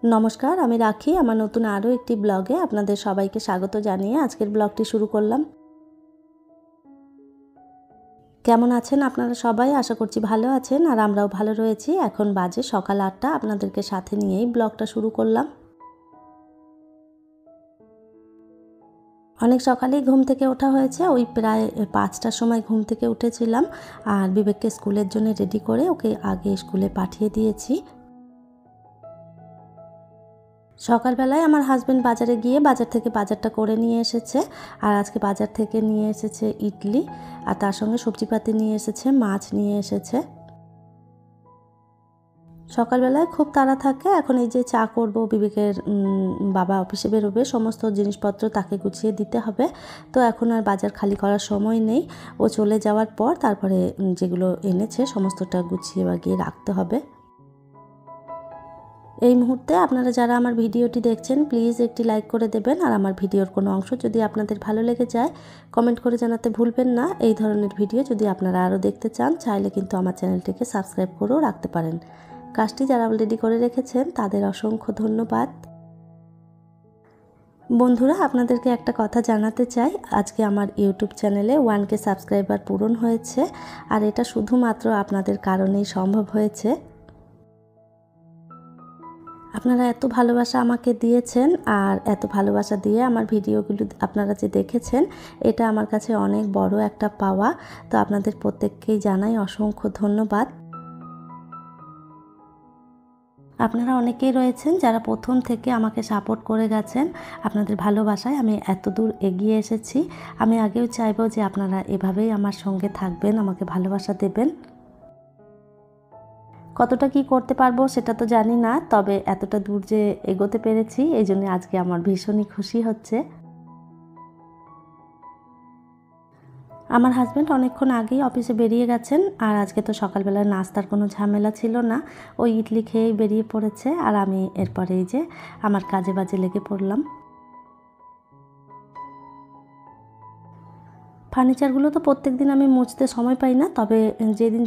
নমস্কার, আমি রাখি। আমার নতুন আরও একটি ব্লগে আপনাদের সবাইকে স্বাগত জানিয়ে আজকের ব্লগটি শুরু করলাম। কেমন আছেন আপনারা সবাই? আশা করছি ভালো আছেন, আর আমরাও ভালো রয়েছি। এখন বাজে সকাল 8টা, আপনাদেরকে সাথে নিয়েই ব্লগটা শুরু করলাম। অনেক সকালেই ঘুম থেকে ওঠা হয়েছে, ওই প্রায় 5টার সময় ঘুম থেকে উঠেছিলাম। আর বিবেককে স্কুলের জন্য রেডি করে ওকে আগে স্কুলে পাঠিয়ে দিয়েছি। সকালবেলায় আমার হাজব্যান্ড বাজারে গিয়ে বাজার থেকে বাজারটা করে নিয়ে এসেছে। আর আজকে বাজার থেকে নিয়ে এসেছে ইডলি, আর তার সঙ্গে সবজিপাতি নিয়ে এসেছে, মাছ নিয়ে এসেছে। সকালবেলায় খুব তাড়া থাকে। এখন এই যে চা করব, বিবেকের বাবা অফিসে বেরোবে, সমস্ত জিনিসপত্র তাকে গুছিয়ে দিতে হবে। তো এখন আর বাজার খালি করার সময় নেই। ও চলে যাওয়ার পর তারপরে যেগুলো এনেছে সমস্তটা গুছিয়ে বাগিয়ে রাখতে হবে। এই মুহূর্তে আপনারা যারা আমার ভিডিওটি দেখছেন প্লিজ একটি লাইক করে দেবেন, আর আমার ভিডিওর কোনো অংশ যদি আপনাদের ভালো লেগে যায় কমেন্ট করে জানাতে ভুলবেন না। এই ধরনের ভিডিও যদি আপনারা আরও দেখতে চান চাইলে কিন্তু আমার চ্যানেলটিকে সাবস্ক্রাইব করেও রাখতে পারেন। কাজটি যারা অলরেডি করে রেখেছেন তাদের অসংখ্য ধন্যবাদ। বন্ধুরা, আপনাদেরকে একটা কথা জানাতে চাই, আজকে আমার ইউটিউব চ্যানেলে 1K সাবস্ক্রাইবার পূরণ হয়েছে, আর এটা শুধুমাত্র আপনাদের কারণেই সম্ভব হয়েছে। আপনারা এত ভালোবাসা আমাকে দিয়েছেন, আর এত ভালোবাসা দিয়ে আমার ভিডিওগুলো আপনারা যে দেখেছেন, এটা আমার কাছে অনেক বড় একটা পাওয়া। তো আপনাদের প্রত্যেককেই জানাই অসংখ্য ধন্যবাদ। আপনারা অনেকেই রয়েছেন যারা প্রথম থেকে আমাকে সাপোর্ট করে গেছেন। আপনাদের ভালোবাসায় আমি এত দূর এগিয়ে এসেছি। আমি আগেও চাইবো যে আপনারা এভাবেই আমার সঙ্গে থাকবেন, আমাকে ভালোবাসা দেবেন। কতটা কি করতে পারবো সেটা তো জানি না, তবে এতটা দূর যে এগোতে পেরেছি এই জন্য আজকে আমার ভীষণই খুশি হচ্ছে। আমার হাজব্যান্ড অনেকক্ষণ আগেই অফিসে বেরিয়ে গেছেন, আর আজকে তো সকালবেলা নাস্তার কোনো ঝামেলা ছিল না। ওই ইডলি খেয়েই বেরিয়ে পড়েছে, আর আমি এরপরে এই যে আমার কাজে বাজে লেগে পড়লাম। ফার্নিচারগুলো তো প্রত্যেক দিন আমি মুছতে সময় পাই না, তবে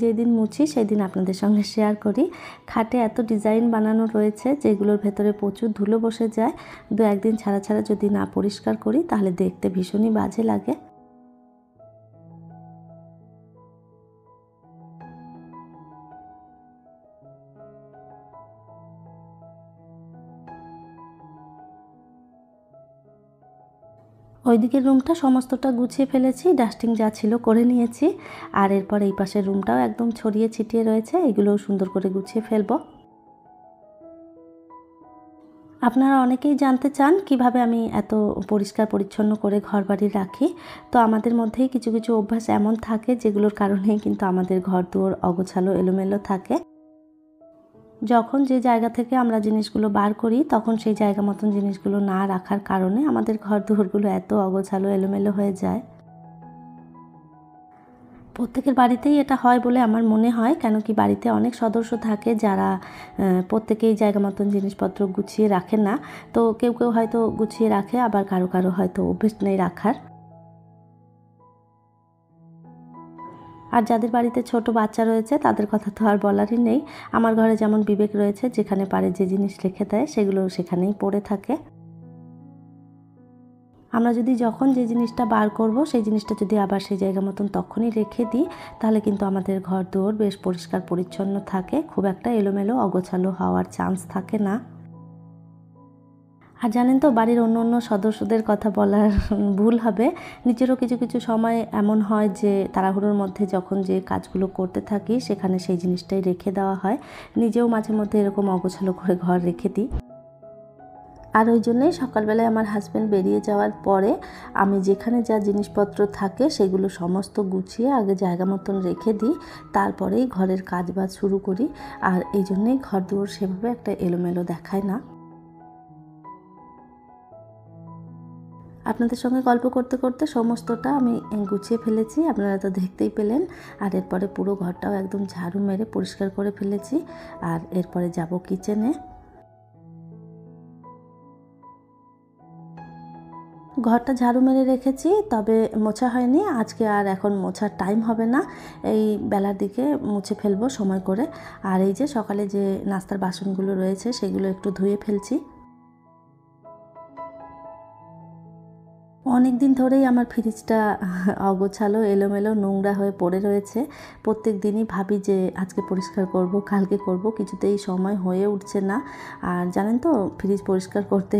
যেদিন মুছি সেই দিন আপনাদের সঙ্গে শেয়ার করি। খাটে এত ডিজাইন বানানো রয়েছে যেগুলোর ভেতরে প্রচুর ধুলো বসে যায়। 2-1 দিন ছাড়া ছাড়া যদি না পরিষ্কার করি তাহলে দেখতে ভীষণই বাজে লাগে। ওই দিকের রুমটা সমস্তটা গুছিয়ে ফেলেছি, ডাস্টিং যা ছিল করে নিয়েছি। আর এরপর এই পাশের রুমটাও একদম ছড়িয়ে ছিটিয়ে রয়েছে, এগুলোও সুন্দর করে গুছিয়ে ফেলবো। আপনারা অনেকেই জানতে চান কিভাবে আমি এত পরিষ্কার পরিচ্ছন্ন করে ঘরবাড়ি রাখি। তো আমাদের মধ্যেই কিছু কিছু অভ্যাস এমন থাকে যেগুলোর কারণেই কিন্তু আমাদের ঘরদুয়ার অগোছালো এলোমেলো থাকে। যখন যে জায়গা থেকে আমরা জিনিসগুলো বার করি তখন সেই জায়গা মতন জিনিসগুলো না রাখার কারণে আমাদের ঘরদুয়ারগুলো এত অগোছালো এলোমেলো হয়ে যায়। প্রত্যেকের বাড়িতেই এটা হয় বলে আমার মনে হয়, কেন কি বাড়িতে অনেক সদস্য থাকে যারা প্রত্যেকেই জায়গা মতন জিনিসপত্র গুছিয়ে রাখে না। তো কেউ কেউ হয়তো গুছিয়ে রাখে, আবার কারো কারো হয়তো অভ্যেস নেই রাখার। আর যাদের বাড়িতে ছোট বাচ্চা রয়েছে তাদের কথা তো আর বলারই নেই। আমার ঘরে যেমন বিবেক রয়েছে, যেখানে পারে যে জিনিস রেখে দেয় সেগুলো সেখানেই পড়ে থাকে। আমরা যদি যখন যে জিনিসটা বার করব সেই জিনিসটা যদি আবার সেই জায়গা মতন তখনই রেখে দিই তাহলে কিন্তু আমাদের ঘর দুয়ার বেশ পরিষ্কার পরিচ্ছন্ন থাকে, খুব একটা এলোমেলো অগোছালো হওয়ার চান্স থাকে না। আর জানেন তো, বাড়ির অন্য অন্য সদস্যদের কথা বলার ভুল হবে। নিজেরও কিছু কিছু সময় এমন হয় যে তাড়াহুড়োর মধ্যে যখন যে কাজগুলো করতে থাকি সেখানে সেই জিনিসটাই রেখে দেওয়া হয়। নিজেও মাঝে মধ্যে এরকম অগোছালো করে ঘর রেখে দিই। আর ওই জন্যেই সকালবেলায় আমার হাজব্যান্ড বেরিয়ে যাওয়ার পরে আমি যেখানে যা জিনিসপত্র থাকে সেগুলো সমস্ত গুছিয়ে আগে জায়গা মতন রেখে দিই, তারপরেই ঘরের কাজবাজ শুরু করি। আর এই জন্যেই ঘরদুয়ার সেভাবে একটা এলোমেলো দেখায় না। আপনাদের সঙ্গে গল্প করতে করতে সমস্তটা আমি গুছিয়ে ফেলেছি, আপনারা তো দেখতেই পেলেন। আর এরপরে পুরো ঘরটাও একদম ঝাড়ু মেরে পরিষ্কার করে ফেলেছি। আর এরপরে যাব কিচেনে। ঘরটা ঝাড়ু মেরে রেখেছি, তবে মোছা হয়নি আজকে। আর এখন মোছার টাইম হবে না, এই বেলার দিকে মুছে ফেলবো সময় করে। আর এই যে সকালে যে নাস্তার বাসনগুলো রয়েছে সেগুলো একটু ধুয়ে ফেলছি। অনেক দিন ধরেই আমার ফ্রিজটা অগোছালো, এলোমেলো, নোংরা হয়ে পড়ে রয়েছে। প্রত্যেক দিনই ভাবি যে আজকে পরিষ্কার করব, কালকে করব, কিছুতেই সময় হয়ে উঠছে না। আর জানেন তো ফ্রিজ পরিষ্কার করতে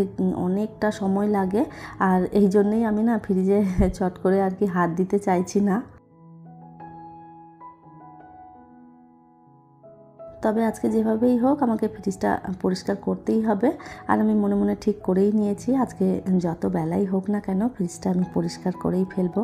অনেকটা সময় লাগে। আর এই জন্যেই আমি না ফ্রিজে চট করে আর কি হাত দিতে চাইছি না। তবে আজকে যেভাবেই হোক আমাকে ফ্রিজটা পরিষ্কার করতেই হবে। আর আমি মনে মনে ঠিক করেই নিয়েছি আজকে যত বেলাই হোক না কেন ফ্রিজটা আমি পরিষ্কার করেই ফেলবো।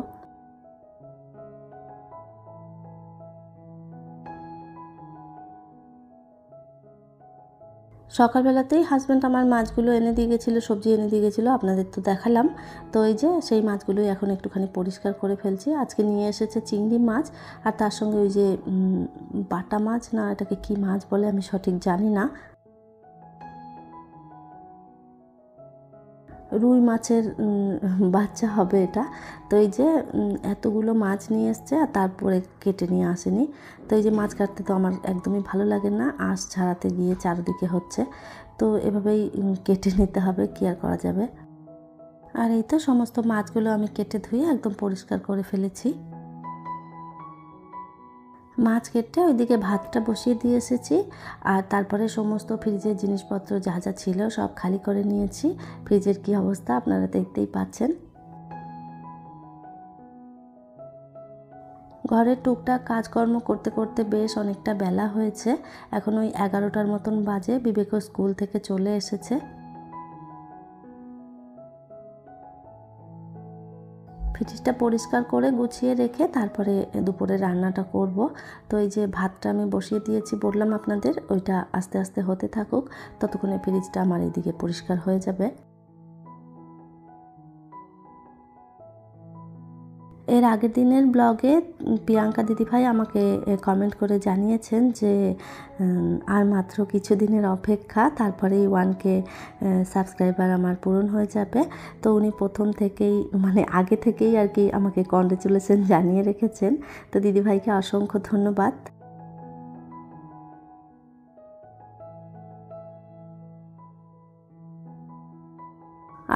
সকালবেলাতেই হাজব্যান্ড আমার মাছগুলো এনে দিয়ে গেছিলো, সবজি এনে দিয়ে গেছিলো, আপনাদের তো দেখালাম। তো এই যে সেই মাছগুলোই এখন একটুখানি পরিষ্কার করে ফেলছি। আজকে নিয়ে এসেছে চিংড়ি মাছ, আর তার সঙ্গে ওই যে বাটা মাছ, না এটাকে কি মাছ বলে আমি সঠিক জানি না, রুই মাছের বাচ্চা হবে এটা। তো এই যে এতগুলো মাছ নিয়ে এসছে আর তারপরে কেটে নিয়ে আসেনি। তো এই যে মাছ কাটতে তো আমার একদমই ভালো লাগে না, আঁশ ছাড়াতে গিয়ে চারদিকে হচ্ছে। তো এভাবেই কেটে নিতে হবে, কি আর করা যাবে। আর এই তো সমস্ত মাছগুলো আমি কেটে ধুয়ে একদম পরিষ্কার করে ফেলেছি। মাছ কেটে ওইদিকে ভাতটা বসিয়ে দিয়ে এসেছি। আর তারপরে সমস্ত ফ্রিজের জিনিসপত্র যা যা ছিল সব খালি করে নিয়েছি। ফ্রিজের কি অবস্থা আপনারা দেখতেই পাচ্ছেন। ঘরের টুকটাক কাজকর্ম করতে করতে বেশ অনেকটা বেলা হয়েছে। এখন ওই 11টার মতন বাজে, বিবেকও স্কুল থেকে চলে এসেছে। ফ্রিজটা পরিষ্কার করে গুছিয়ে রেখে তারপরে দুপুরে রান্নাটা করব। তো এই যে ভাতটা আমি বসিয়ে দিয়েছি বললাম আপনাদের, ওইটা আস্তে আস্তে হতে থাকুক, ততক্ষণে ফ্রিজটা আমার এইদিকে পরিষ্কার হয়ে যাবে। এর আগের দিনের ব্লগে প্রিয়াঙ্কা দিদিভাই আমাকে কমেন্ট করে জানিয়েছেন যে আর মাত্র কিছুদিনের অপেক্ষা, তারপরেই 1K সাবস্ক্রাইবার আমার পূরণ হয়ে যাবে। তো উনি প্রথম থেকেই মানে আগে থেকেই আর কি আমাকে কংগ্রেচুলেশন জানিয়ে রেখেছেন। তো দিদিভাইকে অসংখ্য ধন্যবাদ।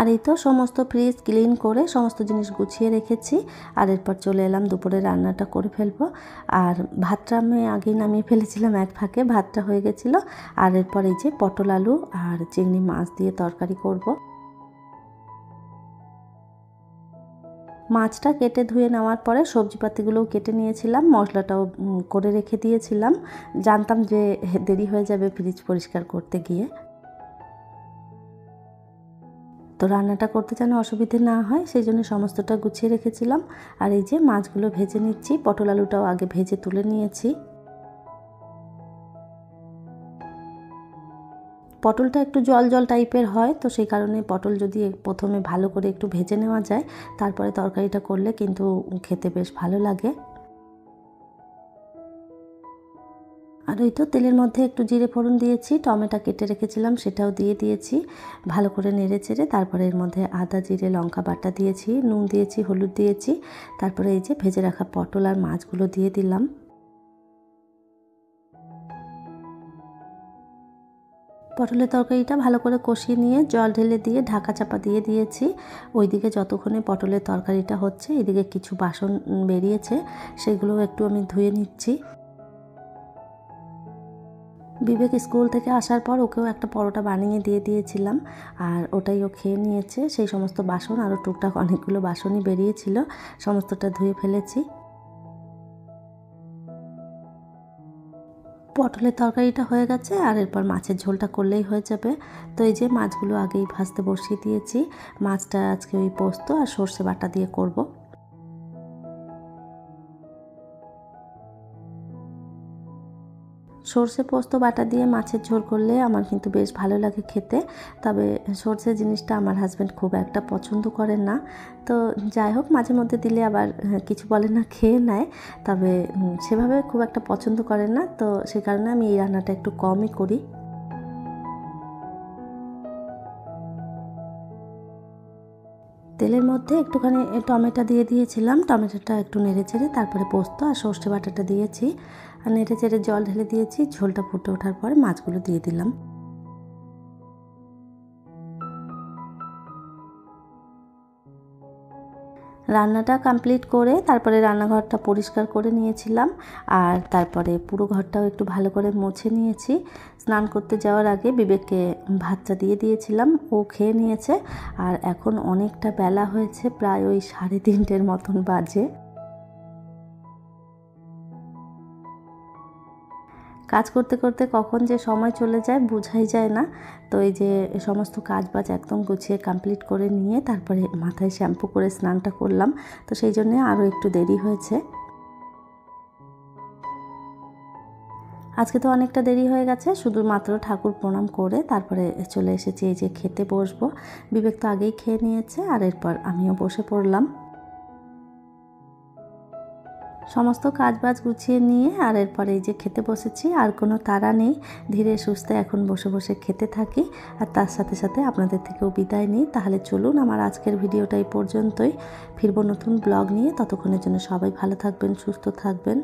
আর এই তো সমস্ত ফ্রিজ ক্লিন করে সমস্ত জিনিস গুছিয়ে রেখেছি। আর এরপর চলে এলাম দুপুরে রান্নাটা করে ফেলবো। আর ভাতটা আমি আগেই নামিয়ে ফেলেছিলাম এক ফাঁকে, ভাতটা হয়ে গেছিলো। আর এরপর এই যে পটল আলু আর চিংড়ি মাছ দিয়ে তরকারি করব। মাছটা কেটে ধুয়ে নেওয়ার পরে সবজিপাতিগুলোও কেটে নিয়েছিলাম, মশলাটাও করে রেখে দিয়েছিলাম। জানতাম যে দেরি হয়ে যাবে ফ্রিজ পরিষ্কার করতে গিয়ে। তো রান্নাটা করতে যেন অসুবিধে না হয় সেই জন্য সমস্তটা গুছিয়ে রেখেছিলাম। আর এই যে মাছগুলো ভেজে নিচ্ছি, পটল আলুটাও আগে ভেজে তুলে নিয়েছি। পটলটা একটু জল জল টাইপের হয়, তো সেই কারণে পটল যদি প্রথমে ভালো করে একটু ভেজে নেওয়া যায় তারপরে তরকারিটা করলে কিন্তু খেতে বেশ ভালো লাগে। আর ওই তো তেলের মধ্যে একটু জিরে ফোড়ন দিয়েছি, টমেটো কেটে রেখেছিলাম সেটাও দিয়ে দিয়েছি, ভালো করে নেড়ে চেড়ে তারপরে এর মধ্যে আদা জিরে লঙ্কা বাটা দিয়েছি, নুন দিয়েছি, হলুদ দিয়েছি, তারপরে এই যে ভেজে রাখা পটল আর মাছগুলো দিয়ে দিলাম। পটলের তরকারিটা ভালো করে কষিয়ে নিয়ে জল ঢেলে দিয়ে ঢাকা চাপা দিয়ে দিয়েছি। ওইদিকে যতক্ষণে পটলের তরকারিটা হচ্ছে এদিকে কিছু বাসন বেরিয়েছে, সেগুলো একটু আমি ধুয়ে নিচ্ছি। বিবেক স্কুল থেকে আসার পর ওকেও একটা পরোটা বানিয়ে দিয়ে দিয়েছিলাম, আর ওটাই ও খেয়ে নিয়েছে। সেই সমস্ত বাসন আরও টুকটাক অনেকগুলো বাসনই বেরিয়েছিল, সমস্তটা ধুয়ে ফেলেছি। পটলের তরকারিটা হয়ে গেছে আর এরপর মাছের ঝোলটা করলেই হয়ে যাবে। তো এই যে মাছগুলো আগেই ভাজতে বসিয়ে দিয়েছি। মাছটা আজকে ওই পোস্ত আর সর্ষে বাটা দিয়ে করব। সর্ষে পোস্ত বাটা দিয়ে মাছের ঝোল করলে আমার কিন্তু বেশ ভালো লাগে খেতে। তবে সর্ষে জিনিসটা আমার হাজব্যান্ড খুব একটা পছন্দ করেন না। তো যাই হোক মাঝে মধ্যে দিলে আবার কিছু বলে না, খেয়ে নেয়। তবে সেভাবে খুব একটা পছন্দ করেন না, তো সে কারণে আমি এই রান্নাটা একটু কমই করি। তেলের মধ্যে একটুখানি টমেটো দিয়ে দিয়েছিলাম, টমেটোটা একটু নেড়ে চেড়ে তারপরে পোস্ত আর সর্ষে বাটাটা দিয়েছি আর নেড়ে চেড়ে জল ঢেলে দিয়েছি। ঝোলটা ফুটে ওঠার পরে মাছগুলো দিয়ে দিলাম। রান্নাটা কমপ্লিট করে তারপরে রান্নাঘরটা পরিষ্কার করে নিয়েছিলাম আর তারপরে পুরো ঘরটাও একটু ভালো করে মুছে নিয়েছি। স্নান করতে যাওয়ার আগে বিবেককে ভাতটা দিয়ে দিয়েছিলাম, ও খেয়ে নিয়েছে। আর এখন অনেকটা বেলা হয়েছে, প্রায় ওই 3:30 মতন বাজে। কাজ করতে করতে কখন যে সময় চলে যায় বোঝাই যায় না। তো এই যে সমস্ত কাজবাজ একদম গুছিয়ে কমপ্লিট করে নিয়ে তারপরে মাথায় শ্যাম্পু করে স্নানটা করলাম, তো সেই জন্যে আরও একটু দেরি হয়েছে। আজকে তো অনেকটা দেরি হয়ে গেছে, শুধুমাত্র ঠাকুর প্রণাম করে তারপরে চলে এসেছি এই যে খেতে বসবো। বিবেক তো আগেই খেয়ে নিয়েছে আর এরপর আমিও বসে পড়লাম। সমস্ত কাজবাজ গুছিয়ে নিয়ে আর এরপরে এই যে খেতে বসেছি। আর কোনো তাড়া নেই, ধীরে সুস্থে এখন বসে বসে খেতে থাকি আর তার সাথে সাথে আপনাদের থেকেও বিদায় নিই। তাহলে চলুন, আমার আজকের ভিডিওটা এই পর্যন্তই। ফিরবো নতুন ব্লগ নিয়ে, ততক্ষণের জন্য সবাই ভালো থাকবেন, সুস্থ থাকবেন।